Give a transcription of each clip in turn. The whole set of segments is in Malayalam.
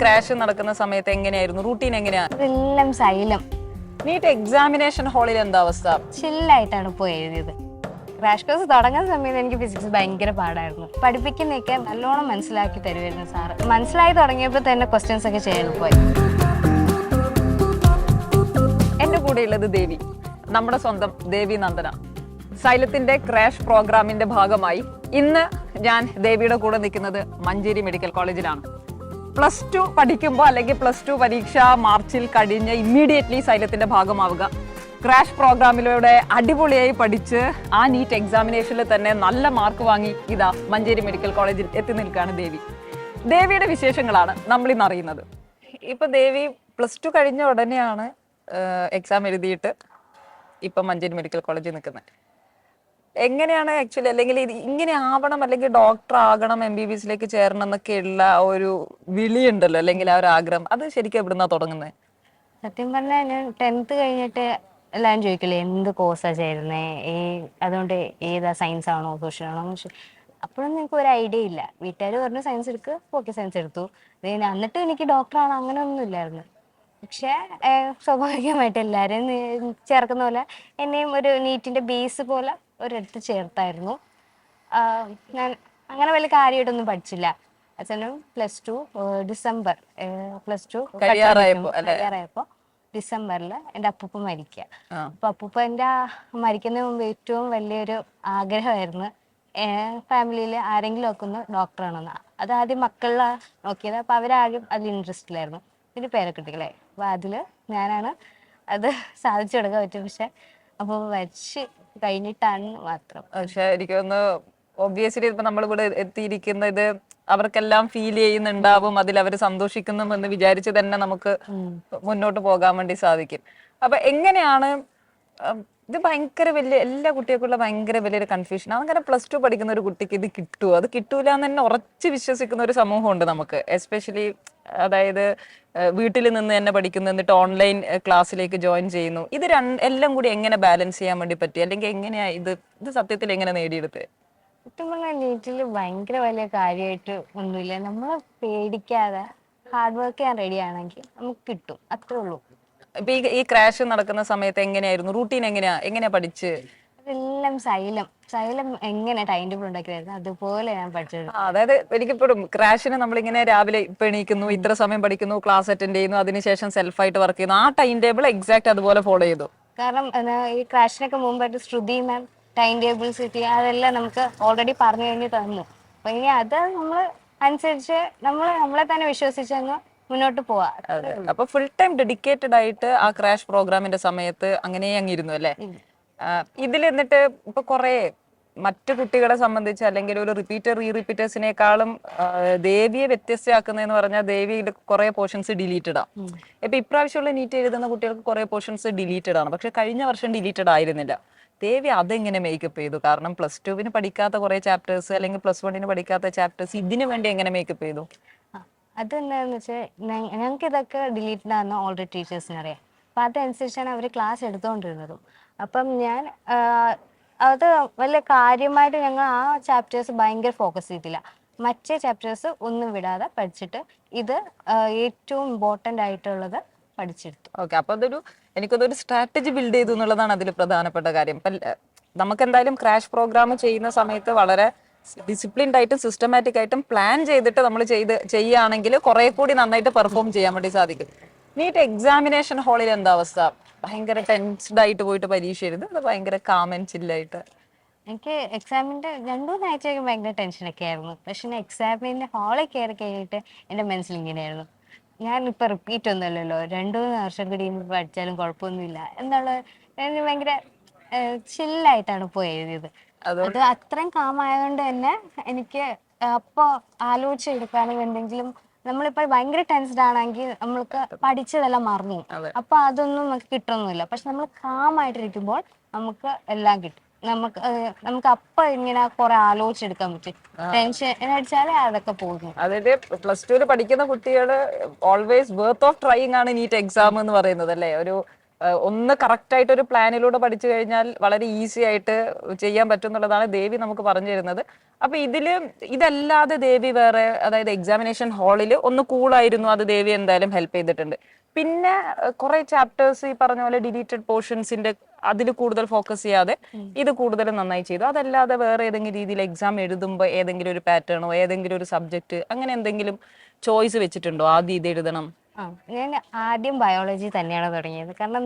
ക്രാഷ് നടക്കുന്ന സമയത്ത് എങ്ങനെയായിരുന്നു റൂട്ടീൻ എങ്ങനെയാ? എല്ലാം സൈലം. നീറ്റ് എക്സാമിനേഷൻ ഹാളിൽ എന്താ അവസ്ഥ? ചില്ലായിട്ടാണ് പോയി എഴുതിയത്. ക്രാഷ് കോഴ്സ് തുടങ്ങുന്ന സമയത്ത് എനിക്ക് ഫിസിക്സ് ഭയങ്കര പാടായിരുന്നു. പഠിപ്പിക്കുന്നതൊക്കെ നല്ലോണം മനസ്സിലാക്കി തരുമായിരുന്നു സാറ്. മനസ്സിലായി തുടങ്ങിയപ്പോൾ തന്നെ ക്വസ്റ്റ്യൻസ് ഒക്കെ ചെയ്യാൻ പോയി. എന്റെ കൂടെയുള്ളത് ദേവി, നമ്മുടെ സ്വന്തം ദേവി നന്ദന. സൈലത്തിന്റെ ക്രാഷ് പ്രോഗ്രാമിന്റെ ഭാഗമായി ഇന്ന് ഞാൻ ദേവിയുടെ കൂടെ നിൽക്കുന്നത് മഞ്ചേരി മെഡിക്കൽ കോളേജിലാണ്. +2 പഠിക്കുമ്പോൾ അല്ലെങ്കിൽ +2 പരീക്ഷ മാർച്ചിൽ കഴിഞ്ഞ് ഇമ്മീഡിയറ്റ്ലി സൈലത്തിന്റെ ഭാഗമാവുക, ക്രാഷ് പ്രോഗ്രാമിലൂടെ അടിപൊളിയായി പഠിച്ച് ആ നീറ്റ് എക്സാമിനേഷനിൽ തന്നെ നല്ല മാർക്ക് വാങ്ങി ഇതാ മഞ്ചേരി മെഡിക്കൽ കോളേജിൽ എത്തി നിൽക്കുകയാണ് ദേവി. ദേവിയുടെ വിശേഷങ്ങളാണ് നമ്മൾ ഇന്ന് അറിയുന്നത്. ഇപ്പൊ ദേവി +2 കഴിഞ്ഞ ഉടനെയാണ് എക്സാം എഴുതിയിട്ട് ഇപ്പൊ മഞ്ചേരി മെഡിക്കൽ കോളേജിൽ നിൽക്കുന്നത്. എങ്ങനെയാണ് ആക്ച്വലി, അല്ലെങ്കിൽ ഇങ്ങനെ ആവണം അല്ലെങ്കിൽ ഡോക്ടർ ആകണം MBBSയിലേക്ക് ചേരണം എന്നൊക്കെയുള്ള ഒരു വിളിയുണ്ടല്ലോ, അല്ലെങ്കിൽ ആ ഒരു ആഗ്രഹം, അത് ശരിക്കും എവിടുന്നാ തുടങ്ങുന്നത്? സത്യം പറഞ്ഞാൽ ഞാൻ 10th കഴിഞ്ഞിട്ട് എല്ലാവരും ചോദിക്കില്ലേ എന്ത് കോഴ്സാ ചേരുന്നേ, അതുകൊണ്ട് ഏതാ സയൻസ് ആണോ സോഷ്യൽ ആണോ. അപ്പോഴൊന്നും എനിക്ക് ഒരു ഐഡിയ ഇല്ല. വീട്ടുകാർ പറഞ്ഞു സയൻസ് എടുക്ക്, ഓക്കെ സയൻസ് എടുത്തു. എന്നിട്ട് എനിക്ക് ഡോക്ടറാണോ അങ്ങനെ ഒന്നും ഇല്ലായിരുന്നു. പക്ഷേ സ്വാഭാവികമായിട്ട് എല്ലാവരും ചേർക്കുന്ന പോലെ എന്നെയും ഒരു നീറ്റിന്റെ ബേസ് പോലെ ഒരിടത്ത് ചേർത്തായിരുന്നു. ഞാൻ അങ്ങനെ വലിയ കാര്യമായിട്ടൊന്നും പഠിച്ചില്ല. അച്ഛനും +2 ഡിസംബർ +2 കഴിയാറായപ്പോ ഡിസംബറിൽ എൻ്റെ അപ്പൂപ്പ മരിക്കുക. അപ്പൊ അപ്പൂപ്പൻ്റെ മരിക്കുന്നതിന് മുമ്പ് ഏറ്റവും വലിയൊരു ആഗ്രഹമായിരുന്നു ഫാമിലിയിൽ ആരെങ്കിലും ഒക്കെ ഒന്ന് ഡോക്ടറാണെന്ന്. അത് ആദ്യം മക്കളിലാ നോക്കിയത്. അപ്പൊ അവരാരും അതിൽ ഇൻട്രസ്റ്റിലായിരുന്നു. പിന്നെ പേരക്കുട്ടികളെ, അപ്പൊ അതില് ഞാനാണ് അത് സാധിച്ചു കൊടുക്കാൻ പറ്റും. പക്ഷെ അപ്പൊ വച്ച് കഴിഞ്ഞിട്ടാണ് മാത്രം. പക്ഷെ എനിക്കൊന്ന് ഒബ്വിയസ്ലി ഇപ്പൊ നമ്മളിവിടെ എത്തിയിരിക്കുന്നത് അവർക്കെല്ലാം ഫീൽ ചെയ്യുന്നുണ്ടാവും, അതിൽ അവർ സന്തോഷിക്കുന്നുവെന്ന് വിചാരിച്ച് തന്നെ നമുക്ക് മുന്നോട്ട് പോകാൻ വേണ്ടി സാധിക്കും. അപ്പൊ എങ്ങനെയാണ് ഇത് ഭയങ്കര വലിയ, എല്ലാ കുട്ടികൾക്കുള്ള ഭയങ്കര വലിയൊരു കൺഫ്യൂഷൻ. അങ്ങനെ +2 പഠിക്കുന്ന ഒരു കുട്ടിക്ക് ഇത് കിട്ടുമോ, അത് കിട്ടൂല എന്ന് തന്നെ ഉറച്ച് വിശ്വസിക്കുന്ന ഒരു സമൂഹമുണ്ട് നമുക്ക്. എസ്പെഷ്യലി അതായത് വീട്ടിൽ നിന്ന് തന്നെ പഠിക്കുന്നു, എന്നിട്ട് ഓൺലൈൻ ക്ലാസ്സിലേക്ക് ജോയിൻ ചെയ്യുന്നു. ഇത് എല്ലാം കൂടി എങ്ങനെ ബാലൻസ് ചെയ്യാൻ വേണ്ടി പറ്റി, അല്ലെങ്കിൽ എങ്ങനെയാ ഇത് സത്യത്തിൽ എങ്ങനെ നേടിയെടുത്തത്? സത്യം പറഞ്ഞാൽ നീറ്റിൽ ഭയങ്കര വലിയ കാര്യമായിട്ട് ഒന്നുമില്ല. നമ്മൾ പേടിക്കാതെ ഹാർഡ് വർക്ക് ചെയ്യാൻ റെഡി ആണെങ്കിൽ നമുക്ക് കിട്ടും, അത്രേ ഉള്ളൂ. ഇപ്പൊ ഈ ക്രാഷ് നടക്കുന്ന സമയത്ത് എങ്ങനെയായിരുന്നു റൂട്ടീൻ, എങ്ങനെയാ പഠിച്ച്? അതെല്ലാം സൈലം എങ്ങനെ ടൈം ടേബിൾ ഉണ്ടാക്കിയായിരുന്നു അതുപോലെ ഞാൻ പഠിച്ചത്. അതായത് എനിക്കിപ്പോഴും ക്രാഷിന് നമ്മളിങ്ങനെ രാവിലെ ഇപ്പൊ എണീക്കുന്നു, ഇത്ര സമയം പഠിക്കുന്നു, ക്ലാസ് അറ്റൻഡ് ചെയ്യുന്നു, അതിനുശേഷം സെൽഫായിട്ട് വർക്ക് ചെയ്യുന്നു, ആ ടൈം ടേബിൾ എക്സാക്ട് അതുപോലെ ഫോളോ ചെയ്തു. കാരണം ഈ ക്രാഷിനൊക്കെ മുമ്പായിട്ട് ശ്രുതി മാം ടൈം ടേബിൾ സെറ്റ് ചെയ്യുക അതെല്ലാം നമുക്ക് ഓൾറെഡി പറഞ്ഞു കഴിഞ്ഞ് തന്നു. അപ്പൊ ഇനി അത് നമ്മൾ അനുസരിച്ച് നമ്മളെ തന്നെ വിശ്വസിച്ചങ്ങ് മുന്നോട്ട് പോവാ. അപ്പൊ ഫുൾ ടൈം ഡെഡിക്കേറ്റഡ് ആയിട്ട് ആ ക്രാഷ് പ്രോഗ്രാമിന്റെ സമയത്ത് അങ്ങനെ അങ്ങിരുന്നു അല്ലേ? ഇതിൽ എന്നിട്ട് ഇപ്പൊ കുറെ മറ്റു കുട്ടികളെ സംബന്ധിച്ച് അല്ലെങ്കിൽ ഒരു റിപ്പീറ്റേഴ്സിനേക്കാളും ദേവിയെ വ്യത്യസ്തയാക്കുന്നതെന്ന് പറഞ്ഞാൽ ദേവിയിൽ കുറെ പോർഷൻസ് ഡിലീറ്റഡ് ആണ്. ഇപ്പൊ ഇപ്രാവശ്യമുള്ള നീറ്റ് എഴുതുന്ന കുട്ടികൾക്ക് കുറെ പോർഷൻസ് ഡിലീറ്റഡ് ആണ്, പക്ഷെ കഴിഞ്ഞ വർഷം ഡിലീറ്റഡ് ആയിരുന്നില്ല. ദേവി അതെങ്ങനെ മേക്കപ്പ് ചെയ്തു? കാരണം +2 പഠിക്കാത്ത കുറെ ചാപ്റ്റേഴ്സ് അല്ലെങ്കിൽ +1 പഠിക്കാത്ത ചാപ്റ്റേഴ്സ് ഇതിനു വേണ്ടി എങ്ങനെ മേക്കപ്പ് ചെയ്തു? അതെന്താന്ന് വെച്ചാൽ ഞങ്ങൾക്ക് ഇതൊക്കെ ഡിലീറ്റഡ് ആണെന്ന് ഓൾറെഡി ടീച്ചേഴ്സിന് അറിയാം. അപ്പൊ അതനുസരിച്ചാണ് അവർ ക്ലാസ് എടുത്തുകൊണ്ടിരുന്നതും. അപ്പം ഞാൻ അത് വലിയ കാര്യമായിട്ട് ഞങ്ങൾ ആ ചാപ്റ്റേഴ്സ് ഭയങ്കര ഫോക്കസ് ചെയ്തില്ല. മറ്റേ ചാപ്റ്റേഴ്സ് ഒന്നും വിടാതെ പഠിച്ചിട്ട് ഇത് ഏറ്റവും ഇമ്പോർട്ടൻ്റ് ആയിട്ടുള്ളത് പഠിച്ചെടുത്തു. ഓക്കെ, അപ്പൊ എനിക്കതൊരു സ്ട്രാറ്റജി ബിൽഡ് ചെയ്തു എന്നുള്ളതാണ് അതിൽ പ്രധാനപ്പെട്ട കാര്യം. നമുക്ക് എന്തായാലും ക്രാഷ് പ്രോഗ്രാം ചെയ്യുന്ന സമയത്ത് വളരെ ഡിസിപ്ലിൻഡ് ആയിട്ടും സിസ്റ്റമാറ്റിക് ആയിട്ടും പ്ലാൻ ചെയ്തിട്ട് നമ്മൾ ചെയ്യുകയാണെങ്കിൽ കുറെ കൂടി നന്നായിട്ട് പെർഫോം ചെയ്യാൻ വേണ്ടി സാധിക്കും. നീറ്റ് എക്സാമിനേഷൻ ഹാളിൽ എന്താ അവസ്ഥ? ഭയങ്കര ടെൻസ്ഡ് ആയിട്ട് പോയിട്ട് പരീക്ഷ എഴുതും, അത് ഭയങ്കര കാം ആൻഡ് ചില്ലായിട്ട്? എനിക്ക് എക്സാമിൻ്റെ 2-3 ആഴ്ചയൊക്കെ ഭയങ്കര ടെൻഷനൊക്കെ ആയിരുന്നു. പക്ഷെ എക്സാമിൻ്റെ ഹാളിൽ കയറി കഴിഞ്ഞിട്ട് എൻ്റെ മനസ്സിൽ ഇങ്ങനെയായിരുന്നു, ഞാനിപ്പോൾ റിപ്പീറ്റ് ഒന്നുമല്ലല്ലോ, 2-3 വർഷം കൂടി പഠിച്ചാലും കുഴപ്പമൊന്നുമില്ല എന്നുള്ള ഭയങ്കര ചില്ലായിട്ടാണ് പോയി എഴുതിയത്. അത് അത്രയും കാമായതുകൊണ്ട് തന്നെ എനിക്ക് അപ്പോൾ ആലോചിച്ചെടുക്കാനും എന്തെങ്കിലും നമ്മളിപ്പോ ഭയങ്കര ടെൻസ്ഡ് ആണെങ്കിൽ നമ്മൾക്ക് പഠിച്ചതെല്ലാം മറന്നു. അപ്പൊ അതൊന്നും നമുക്ക് കിട്ടൊന്നുമില്ല. പക്ഷെ നമ്മൾ കാമായിട്ടിരിക്കുമ്പോൾ നമുക്ക് എല്ലാം കിട്ടും. നമുക്ക് അപ്പൊ ഇങ്ങനെ കുറെ ആലോചിച്ചെടുക്കാൻ പറ്റും. ടെൻഷൻ അടിച്ചാലേ അതൊക്കെ പോകുന്നു. അതായത് +2 പഠിക്കുന്ന കുട്ടികള് ഓൾവേസ് വർത്ത് ഓഫ് ട്രൈയിങ് ആണ് നീറ്റ് എക്സാം എന്ന് പറയുന്നത് അല്ലേ? ഒരു ഒന്ന് കറക്റ്റ് ആയിട്ട് ഒരു പ്ലാനിലൂടെ പഠിച്ചു കഴിഞ്ഞാൽ വളരെ ഈസി ആയിട്ട് ചെയ്യാൻ പറ്റും എന്നുള്ളതാണ് ദേവി നമുക്ക് പറഞ്ഞു തരുന്നത്. അപ്പൊ ഇതല്ലാതെ ദേവി വേറെ, അതായത് എക്സാമിനേഷൻ ഹാളിൽ ഒന്ന് കൂളായിരുന്നു, അത് ദേവി എന്തായാലും ഹെൽപ്പ് ചെയ്തിട്ടുണ്ട്. പിന്നെ കുറെ ചാപ്റ്റേഴ്സ് ഈ പറഞ്ഞ പോലെ ഡിലീറ്റഡ് പോർഷൻസിന്റെ അതിൽ കൂടുതൽ ഫോക്കസ് ചെയ്യാതെ ഇത് കൂടുതൽ നന്നായി ചെയ്തു. അതല്ലാതെ വേറെ ഏതെങ്കിലും രീതിയിൽ എക്സാം എഴുതുമ്പോൾ ഏതെങ്കിലും ഒരു പാറ്റേണോ ഏതെങ്കിലും ഒരു സബ്ജക്ട് അങ്ങനെ എന്തെങ്കിലും ചോയ്സ് വെച്ചിട്ടുണ്ടോ, ആദ്യം ഇത് എഴുതണം? ഞാൻ ആദ്യം ബയോളജി തന്നെയാണ് തുടങ്ങിയത്. കാരണം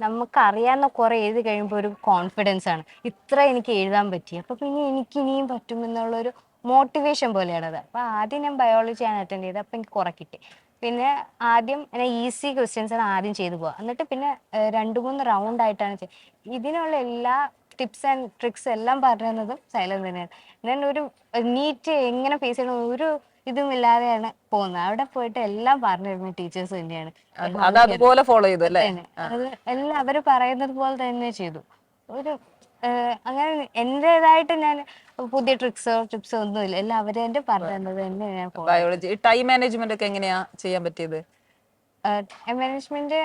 നമുക്ക് അറിയാവുന്ന കുറെ എഴുതി കഴിയുമ്പോൾ ഒരു കോൺഫിഡൻസ് ആണ്, ഇത്ര എനിക്ക് എഴുതാൻ പറ്റി, അപ്പൊ പിന്നെ എനിക്ക് ഇനിയും പറ്റുമെന്നുള്ളൊരു മോട്ടിവേഷൻ പോലെയാണത്. അപ്പൊ ആദ്യം ഞാൻ ബയോളജിയാണ് അറ്റൻഡ് ചെയ്തത്. അപ്പൊ എനിക്ക് കുറെ കിട്ടി. പിന്നെ ആദ്യം ഈസി ക്വസ്റ്റ്യൻസ് ആണ് ആദ്യം ചെയ്തു പോവുക. എന്നിട്ട് പിന്നെ 2-3 റൗണ്ട് ആയിട്ടാണ് ഇതിനുള്ള എല്ലാ ടിപ്സ് ആൻഡ് ട്രിക്സ് എല്ലാം പറഞ്ഞു തന്നതും സൈലം തന്നെയാണ്. ഞാൻ ഒരു നീറ്റ് എങ്ങനെ ഫേസ് ചെയ്യണം ഒരു ഇതും ഇല്ലാതെയാണ് പോകുന്നത്. അവിടെ പോയിട്ട് എല്ലാം പറഞ്ഞു തരുന്ന ടീച്ചേഴ്സ് തന്നെയാണ്. അത് അതുപോലെ ഫോളോ ചെയ്തു അല്ലേ? അത് എല്ലാം അവര് പറയുന്നത് പോലെ തന്നെ ചെയ്തു. ഒരു അങ്ങനെ എന്റേതായിട്ട് ഞാൻ പുതിയ ടിപ്സോ ഒന്നുമില്ല, എല്ലാം അവര് തന്നെ പറഞ്ഞു തന്നത് തന്നെ ഞാൻ ബയോളജി ടൈം മാനേജ്മെന്റ് ഒക്കെ എങ്ങനെയാ ചെയ്യാൻ പറ്റിയത്? മാനേജ്മെന്റ്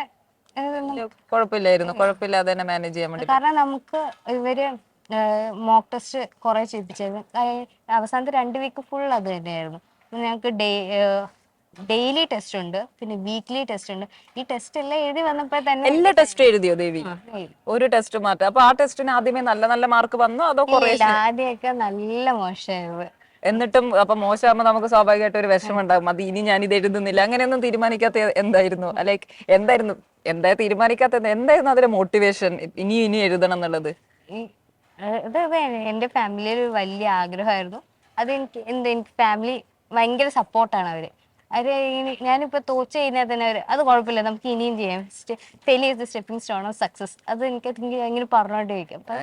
കുഴപ്പമില്ലായിരുന്നു, കുഴപ്പമില്ലാതെ തന്നെ മാനേജ് ചെയ്യാൻ വേണ്ടി. കാരണം നമുക്ക് ഇവര് മോക്ക് ടെസ്റ്റ് കുറെ ചെയ്യിപ്പിച്ചായിരുന്നു. അവസാനത്തെ 2 വീക്ക് ഫുൾ അത് തന്നെയായിരുന്നു. ഞങ്ങൾക്ക് ഡെയിലി ടെസ്റ്റ് ഉണ്ട്, പിന്നെ വീക്ക്ലി ടെസ്റ്റ് ഉണ്ട്. ഈ ടെസ്റ്റ് എല്ലാം എഴുതി വന്നപ്പോ തന്നെ എല്ലാ ടെസ്റ്റും എഴുതിയോ ദേവി? ഒരു ടെസ്റ്റ് മാറ്റം. അപ്പൊ ആ ടെസ്റ്റിന് ആദ്യമേ നല്ല നല്ല മാർക്ക് വന്നോ അതോ കുറേ? ആദ്യമൊക്കെ നല്ല മോശമായിരുന്നു. എന്നിട്ടും അപ്പൊ മോശമാകുമ്പോ നമുക്ക് സ്വാഭാവികമായിട്ട് ഒരു വിഷമം ഉണ്ടാകും, അത് ഇനി ഞാൻ ഇത് എഴുതുന്നില്ല അങ്ങനെയൊന്നും തീരുമാനിക്കാത്ത എന്തായിരുന്നു? ലൈക്ക് എന്താ തീരുമാനിക്കാത്തത്? എന്തായിരുന്നു അതിന്റെ മോട്ടിവേഷൻ ഇനി എഴുതണം എന്നുള്ളത്? ഇത് എന്റെ ഫാമിലിയിൽ ഒരു വലിയ ആഗ്രഹമായിരുന്നു. അത് എനിക്ക് ഫാമിലി ഭയങ്കര സപ്പോർട്ടാണ് ഞാനിപ്പോ തോച്ച് കഴിഞ്ഞാൽ തന്നെ അത് കുഴപ്പമില്ല, നമുക്ക് ഇനിയും ചെയ്യാം, failure the stepping stone of success, അത് എനിക്ക് അങ്ങനെ പറഞ്ഞോണ്ടിരിക്കും. അപ്പൊ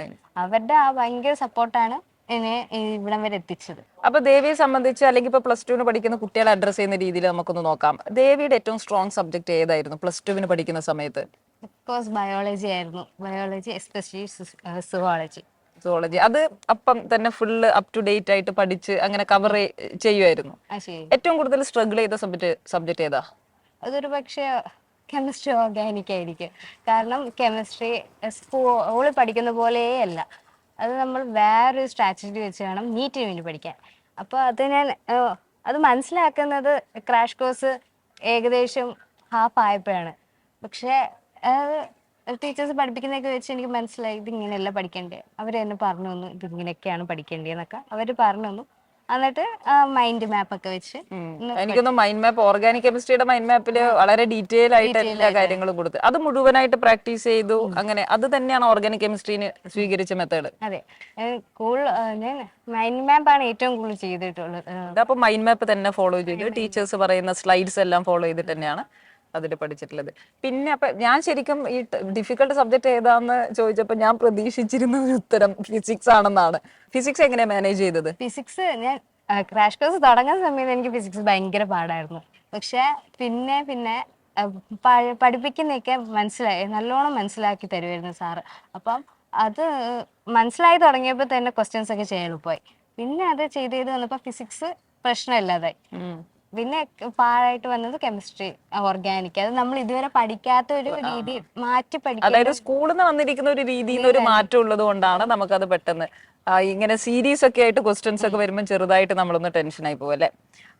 അവരുടെ ആ ഭയങ്കര സപ്പോർട്ടാണ് എന്നെ ഇവിടം വരെ എത്തിച്ചത്. അപ്പൊ ദേവിയെ സംബന്ധിച്ച്, അല്ലെങ്കിൽ ഇപ്പൊ +2 പഠിക്കുന്ന കുട്ടികളെ അഡ്രസ് ചെയ്യുന്ന രീതിയിൽ നമുക്കൊന്ന് നോക്കാം. ദേവിയുടെ ഏറ്റവും സ്ട്രോങ് സബ്ജക്ട് ഏതായിരുന്നു +2 പഠിക്കുന്ന സമയത്ത്? ഓഫ്കോഴ്സ് ബയോളജി ആയിരുന്നു. Biology, especially zoology. സുവോളജി അത് അപ്പം തന്നെ ഫുള്ള് അപ് ടു ഡേറ്റ് ആയിട്ട് പഠിച്ച് അങ്ങനെ കവർ ചെയ്യുമായിരുന്നു. ഏറ്റവും കൂടുതൽ സ്ട്രഗിൾ ചെയ്ത സബ്ജക്ട് ഏതാ? അതൊരു പക്ഷേ കെമിസ്ട്രി, ഓർഗാനിക് ആയിരിക്കും. കാരണം കെമിസ്ട്രി സ്കൂളിൽ പഠിക്കുന്ന പോലെയല്ല, അത് നമ്മൾ വേറൊരു സ്ട്രാറ്റജി വെച്ച് വേണം നീറ്റിന് വേണ്ടി പഠിക്കാൻ. അപ്പോൾ അത് മനസ്സിലാക്കുന്നത് ക്രാഷ് കോഴ്സ് ഏകദേശം ഹാഫ് ആയപ്പോഴാണ്. പക്ഷേ ടീച്ചേഴ്സ് പഠിപ്പിക്കുന്നതൊക്കെ വെച്ച് എനിക്ക് മനസ്സിലായി ഇത് ഇങ്ങനെയല്ല പഠിക്കേണ്ടത്. അവർ തന്നെ പറഞ്ഞു തന്നു ഇത് ഇങ്ങനെയൊക്കെയാണ് പഠിക്കേണ്ടതെന്നൊക്കെ അവർ പറഞ്ഞു തന്നു. എന്നിട്ട് മൈൻഡ് മാപ്പ് ഒക്കെ വെച്ച് എനിക്കൊന്ന് മൈൻഡ് മാപ്പ്, ഓർഗാനിക് കെമിസ്ട്രിയുടെ മൈൻഡ് മാപ്പിൽ വളരെ ഡീറ്റെയിൽ ആയിട്ട് എല്ലാ കാര്യങ്ങളും കൊടുത്ത് അത് മുഴുവനായിട്ട് പ്രാക്ടീസ് ചെയ്തു. അങ്ങനെ അത് തന്നെയാണ് ഓർഗാനിക് കെമിസ്ട്രീന് സ്വീകരിച്ച മെത്തേഡ്. അതെ, ഞാൻ മൈൻഡ് മാപ്പ് ആണ് ഏറ്റവും കൂടുതൽ ചെയ്തിട്ടുള്ളത്. അപ്പൊ മൈൻഡ് മാപ്പ് തന്നെ ഫോളോ ചെയ്തു, ടീച്ചേഴ്സ് പറയുന്ന സ്ലൈഡ്സ് എല്ലാം ഫോളോ ചെയ്തിട്ട് തന്നെയാണ് അതിൽ പഠിച്ചിട്ടുള്ളത്. പിന്നെ അപ്പൊ ഞാൻ ശരിക്കും ഈ ഡിഫിക്കൽട്ട് സബ്ജക്ട് ഏതാന്ന് ചോദിച്ചപ്പോ ഞാൻ പ്രതീക്ഷിച്ചിരുന്ന ഒരു ഉത്തരം ഫിസിക്സ് ആണെന്നാണ്. ഫിസിക്സ് എങ്ങനെയാ മാനേജ് ചെയ്തത്? ഫിസിക്സ് ഞാൻ ക്രാഷ് കോഴ്സ് തുടങ്ങുന്ന സമയത്ത് എനിക്ക് ഫിസിക്സ് ഭയങ്കര പാടായിരുന്നു. പക്ഷെ പിന്നെ പഠിപ്പിക്കുന്നതൊക്കെ നല്ലോണം മനസ്സിലാക്കി തരുമായിരുന്നു സാറ്. അപ്പം അത് മനസ്സിലായി തുടങ്ങിയപ്പോൾ തന്നെ ക്വസ്റ്റ്യൻസ് ഒക്കെ ചെയ്യാൻ എളുപ്പമായി. പിന്നെ അത് ചെയ്ത് വന്നപ്പോൾ ഫിസിക്സ് പ്രശ്നമില്ലാതായി. പിന്നെ പാഴായിട്ട് വന്നത് കെമിസ്ട്രി, ഓർഗാനിക്. അത് നമ്മൾ ഇതുവരെ പഠിക്കാത്ത ഒരു രീതി മാറ്റി പഠിക്കും. അതായത് സ്കൂളിൽ നിന്ന് വന്നിരിക്കുന്ന ഒരു രീതിയിൽ നിന്ന് ഒരു മാറ്റം ഉള്ളത് കൊണ്ടാണ് നമുക്കത് പെട്ടെന്ന് ഇങ്ങനെ സീരീസ് ഒക്കെ ആയിട്ട് ക്വസ്റ്റ്യൻസ് ഒക്കെ വരുമ്പോൾ ചെറുതായിട്ട് നമ്മളൊന്ന് ടെൻഷനായി പോകും അല്ലെ?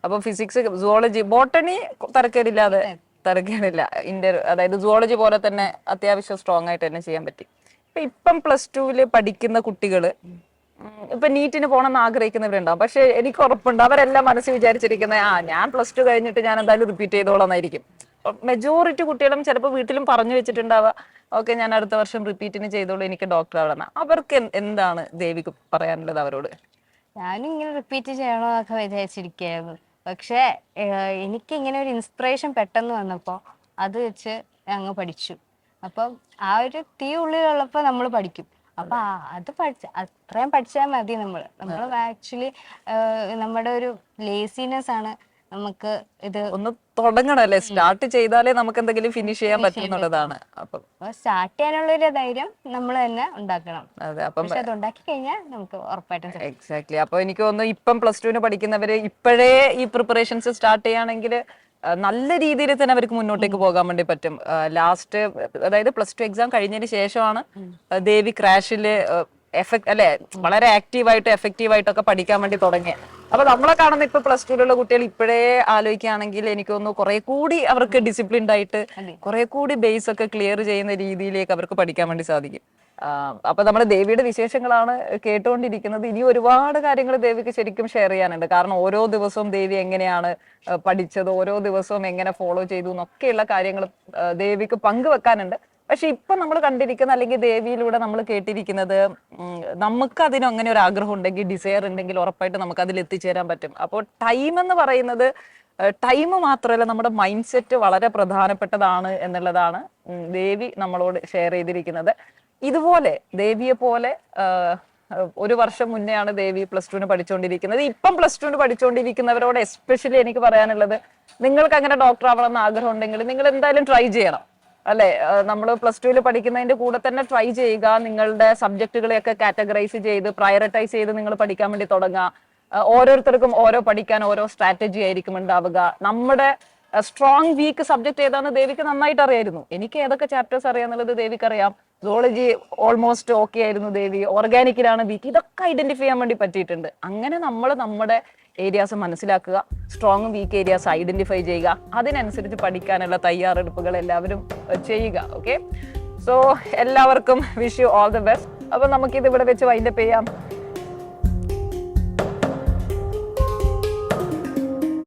അപ്പൊ ഫിസിക്സ്, സുവോളജി, ബോട്ടണി തരക്കേടില്ലാതെ അതായത് സുവോളജി പോലെ തന്നെ അത്യാവശ്യം സ്ട്രോങ് ആയിട്ട് തന്നെ ചെയ്യാൻ പറ്റി. ഇപ്പം +2 പഠിക്കുന്ന കുട്ടികള് ഇപ്പൊ നീറ്റിന് പോകണമെന്ന് ആഗ്രഹിക്കുന്നവരുണ്ടാവും. പക്ഷെ എനിക്ക് ഉറപ്പുണ്ട് അവരെല്ലാം മനസ്സിൽ വിചാരിച്ചിരിക്കുന്നത് ഞാൻ +2 കഴിഞ്ഞിട്ട് ഞാൻ എന്തായാലും റിപ്പീറ്റ് ചെയ്തോളാന്നായിരിക്കും. മെജോറിറ്റി കുട്ടികളും ചിലപ്പോൾ വീട്ടിലും പറഞ്ഞു വെച്ചിട്ടുണ്ടാവുക, ഓക്കെ ഞാൻ അടുത്ത വർഷം റിപ്പീറ്റിന് ചെയ്തോളൂ, എനിക്ക് ഡോക്ടർ ആവണം. അവർക്ക് എന്താണ് ദേവിക്ക് പറയാനുള്ളത് അവരോട്? ഞാനും ഇങ്ങനെ റിപ്പീറ്റ് ചെയ്യണമെന്നൊക്കെ വിചാരിച്ചിരിക്കുകയായിരുന്നു. പക്ഷെ എനിക്ക് ഇങ്ങനെ ഒരു ഇൻസ്പിറേഷൻ പെട്ടെന്ന് വന്നപ്പോൾ അത് വെച്ച് അങ്ങ് പഠിച്ചു. അപ്പം ആ ഒരു തീ ഉള്ളിലുള്ളപ്പോൾ നമ്മൾ പഠിക്കും. അപ്പൊ അത് അത്രയും പഠിച്ചാൽ മതി. നമ്മൾ ആക്ച്വലി നമ്മുടെ ഒരു ലേസിനെസ് ആണ് നമുക്ക് ഇത് ഒന്ന് തുടങ്ങണല്ലേ, സ്റ്റാർട്ട് ചെയ്താലേ നമുക്ക് എന്തെങ്കിലും ഫിനിഷ് ചെയ്യാൻ പറ്റുന്നുള്ളതാണ്. അപ്പൊ സ്റ്റാർട്ട് ചെയ്യാനുള്ള ഒരു ധൈര്യം നമ്മൾ തന്നെ ഉണ്ടാക്കണം. അതെ, അപ്പം അത് ഉണ്ടാക്കി കഴിഞ്ഞാൽ നമുക്ക് ഉറപ്പായിട്ടും. എക്സാക്ട്ലി. അപ്പൊ എനിക്ക് തോന്നുന്നു ഇപ്പം +2 പഠിക്കുന്നവര് ഇപ്പോഴേ ഈ പ്രിപ്പറേഷൻസ് സ്റ്റാർട്ട് ചെയ്യുകയാണെങ്കിൽ നല്ല രീതിയിൽ തന്നെ അവർക്ക് മുന്നോട്ടേക്ക് പോകാൻ വേണ്ടി പറ്റും. ലാസ്റ്റ് അതായത് +2 എക്സാം കഴിഞ്ഞതിന് ശേഷമാണ് ദേവി ക്രാഷില് എഫക്ട് അല്ലെ വളരെ ആക്റ്റീവായിട്ട് എഫക്റ്റീവായിട്ടൊക്കെ പഠിക്കാൻ വേണ്ടി തുടങ്ങിയത്. അപ്പൊ നമ്മളെ കാണുന്ന ഇപ്പൊ +2 കുട്ടികൾ ഇപ്പോഴേ ആലോചിക്കുകയാണെങ്കിൽ എനിക്ക് തോന്നുന്നു കുറെ കൂടി അവർക്ക് ഡിസിപ്ലിൻഡ് ആയിട്ട് കുറെ കൂടി ബേസ് ഒക്കെ ക്ലിയർ ചെയ്യുന്ന രീതിയിലേക്ക് അവർക്ക് പഠിക്കാൻ വേണ്ടി സാധിക്കും. അപ്പൊ നമ്മുടെ ദേവിയുടെ വിശേഷങ്ങളാണ് കേട്ടുകൊണ്ടിരിക്കുന്നത്. ഇനി ഒരുപാട് കാര്യങ്ങൾ ദേവിക്ക് ശരിക്കും ഷെയർ ചെയ്യാനുണ്ട്. കാരണം ഓരോ ദിവസവും ദേവി എങ്ങനെയാണ് പഠിച്ചത്, ഓരോ ദിവസവും എങ്ങനെ ഫോളോ ചെയ്തു എന്നൊക്കെയുള്ള കാര്യങ്ങൾ ദേവിക്ക് പങ്കുവെക്കാനുണ്ട്. പക്ഷെ ഇപ്പൊ നമ്മൾ കണ്ടിരിക്കുന്ന അല്ലെങ്കിൽ ദേവിയിലൂടെ നമ്മൾ കേട്ടിരിക്കുന്നത് നമുക്ക് അതിന് അങ്ങനെ ഒരു ആഗ്രഹം ഉണ്ടെങ്കിൽ, ഡിസയർ ഉണ്ടെങ്കിൽ ഉറപ്പായിട്ട് നമുക്ക് അതിൽ എത്തിച്ചേരാൻ പറ്റും. അപ്പോൾ ടൈം എന്ന് പറയുന്നത് ടൈം മാത്രമല്ല, നമ്മുടെ മൈൻഡ് സെറ്റ് വളരെ പ്രധാനപ്പെട്ടതാണ് എന്നുള്ളതാണ് ദേവി നമ്മളോട് ഷെയർ ചെയ്തിരിക്കുന്നത്. ഇതുപോലെ ദേവിയെ പോലെ 1 വർഷം മുന്നെയാണ് ദേവി +2 പഠിച്ചുകൊണ്ടിരിക്കുന്നത്. ഇപ്പം +2 പഠിച്ചുകൊണ്ടിരിക്കുന്നവരോട് എസ്പെഷ്യലി എനിക്ക് പറയാനുള്ളത്, നിങ്ങൾക്ക് അങ്ങനെ ഡോക്ടർ ആവണം എന്ന് ആഗ്രഹം ഉണ്ടെങ്കിൽ നിങ്ങൾ എന്തായാലും ട്രൈ ചെയ്യണം അല്ലെ. നമ്മൾ +2 പഠിക്കുന്നതിന്റെ കൂടെ തന്നെ ട്രൈ ചെയ്യുക. നിങ്ങളുടെ സബ്ജക്റ്റുകളെയൊക്കെ കാറ്റഗറൈസ് ചെയ്ത് പ്രയോറിറ്റൈസ് ചെയ്ത് നിങ്ങൾ പഠിക്കാൻ വേണ്ടി തുടങ്ങുക. ഓരോരുത്തർക്കും പഠിക്കാൻ ഓരോ സ്ട്രാറ്റജി ആയിരിക്കും ഉണ്ടാവുക. നമ്മുടെ സ്ട്രോങ് വീക്ക് സബ്ജക്ട് ഏതാണെന്ന് ദേവിക്ക് നന്നായിട്ട് അറിയായിരുന്നു. എനിക്ക് ഏതൊക്കെ ചാപ്റ്റേഴ്സ് അറിയാന്നുള്ളത് ദേവിക്ക് അറിയാം. സുവോളജി ഓൾമോസ്റ്റ് ഓക്കെ ആയിരുന്നു ദേവി. ഓർഗാനിക്കിലാണ് വീക്ക്. ഇതൊക്കെ ഐഡന്റിഫൈ ചെയ്യാൻ വേണ്ടി പറ്റിയിട്ടുണ്ട്. അങ്ങനെ നമ്മൾ നമ്മുടെ ഏരിയാസ് മനസ്സിലാക്കുക, സ്ട്രോങ് വീക്ക് ഏരിയാസ് ഐഡന്റിഫൈ ചെയ്യുക, അതിനനുസരിച്ച് പഠിക്കാനുള്ള തയ്യാറെടുപ്പുകൾ എല്ലാവരും ചെയ്യുക. ഓക്കെ, സോ എല്ലാവർക്കും wish you all the best. അപ്പൊ നമുക്കിത് ഇവിടെ വെച്ച് വൈൻഡപ്പ് ചെയ്യാം.